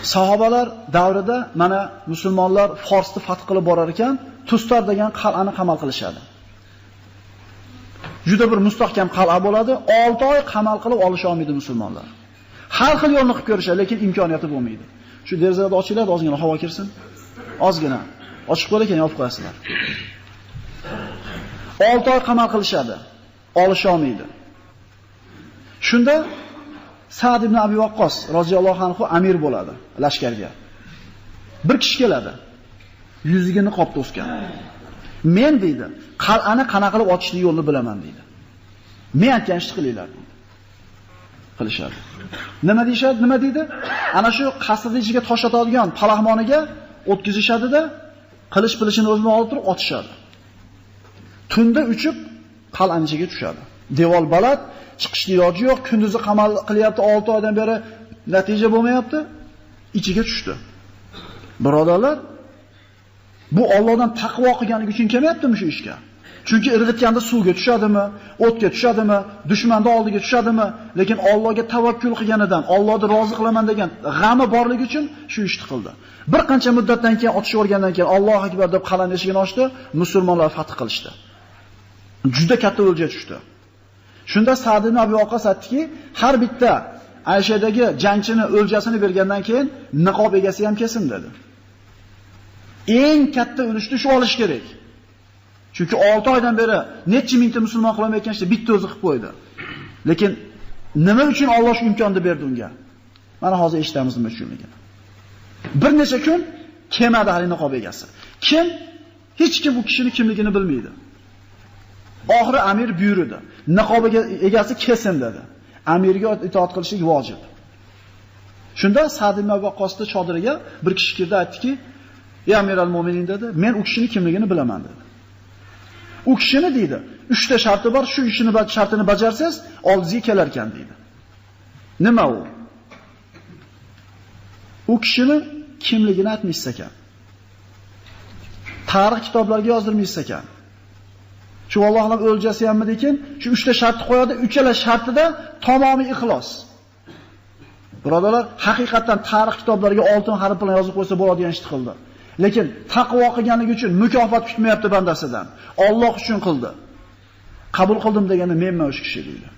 Sahobalar davrida mana musulmonlar Forsni fath qilib borar ekan, Tustar degan qal'ani qamal qilishadi. Juda bir mustahkam qal'a bo'ladi. 6 oy qamal qilib olisha olmaydi musulmonlar. Har xil yo'lni qilib ko'rishadi, lekin imkoniyati bo'lmaydi. Shu derazani ochiladi, ozgina havo kirsin. Ozgina ochiq bo'lar ekan, yopib qo'yasizlar. 6 oy qamal qilishadi, olisha olmaydi. Shunda Sa'd ibn Abi Waqqos roziyallohu anhu amir bo'ladi lashkarga. Bir kishi keladi. Yuziga niqob to'sgan. Men deydi, qal'ani qana qilib ochishni yo'lini bilaman deydi. Men aytgan ishni qilinglar deydi. Qilishadi. Nima deyshadi? Nima deydi? Ana shu qasrning ichiga tosh otadigan palahmoniga o'tkazishadi-da, qilich-pilishini o'zini olib turib otishadi. Tunda uchib qal'aning ichiga tushadi. Devor baland, chiqishni iloji yo'q, kunduzi qamal qilyapti, 6 oydan beri natija bo'lmayapti, ichiga tushdi. Birodarlar, bu Allohdan taqvo qilganligi uchun kelmayaptimi shu ishga? Chunki irg'itganda suvga tushadimi, o'tga tushadimi, dushmanning oldiga tushadimi, lekin Allohga tavakkul qilganidan, Allohni rozi qilaman degan g'ami borligi uchun shu ishni qildi. Bir qancha muddatdan keyin otishib o'rgandan keyin Allohu akbar deb qal'aning eshigini ochdi, musulmonlar fath qilishdi. Juda katta o'lja tushdi. Shunda Sa'd ibn Abi Waqqos aytdiki, har bitta Ayshadagi jangchini o'ljasini bergandan keyin niqob egasi ham kelsin dedi. Eng katta ulushni shu olish kerak. Chunki 6 oydan beri necha mingta musulmon qilolmayotgan ishni bitta o'zi qilib qo'ydi. Lekin nima uchun Alloh shu imkonni berdi unga? Mana hozir eshitamiz nima uchunligini. Bir necha kun kelmadi hali niqob egasi. Kim? Hech kim bu kishining kimligini bilmaydi. Oxiri amir buyurdi. Niqob egasi kelsin dedi. Amirga itoat qilishlik vojib. Shunda Sa'd ibn Abi Waqqosning chodiriga bir kishi kirdi, aytdiki, "Ey Amiral Mo'minin" dedi, "Men u kishining kimligini bilaman" dedi. U kishini deydi, 3 ta sharti bor, shu ishini shartini bajarsangiz, oldingizga kelar ekan deydi. Nima u? U kishining kimligini aytmaysiz ekan. Tarix kitoblariga yozdirmaysiz ekan. Shu Allohning o'ljasi hammi lekin shu 3 ta shartni qo'yadi, uchala shartida tamomiy ixlos. Birodarlar, haqiqatan tarix kitoblariga oltin harf bilan yozib qo'ysa bo'ladigan ishni qildi. Lekin taqvo qilganligi uchun mukofot kutmayapti bandasidan. Alloh uchun qildi. Qabul qildim degani menman o'sha kishi deydi.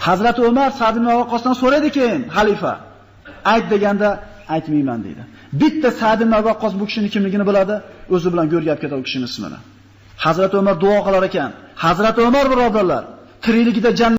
Hazrat Umar Sa'd ibn Abi Waqqosdan so'radi keyin xalifa, ayt deganda aytmayman deydi. Bitta Sa'd ibn Abi Waqqos bu kishining kimligini biladi, o'zi bilan go'rgab ketadi u kishining ismini. Hazrat Umar duo qilar ekan. Hazrat Umar birodarlar, tirikligida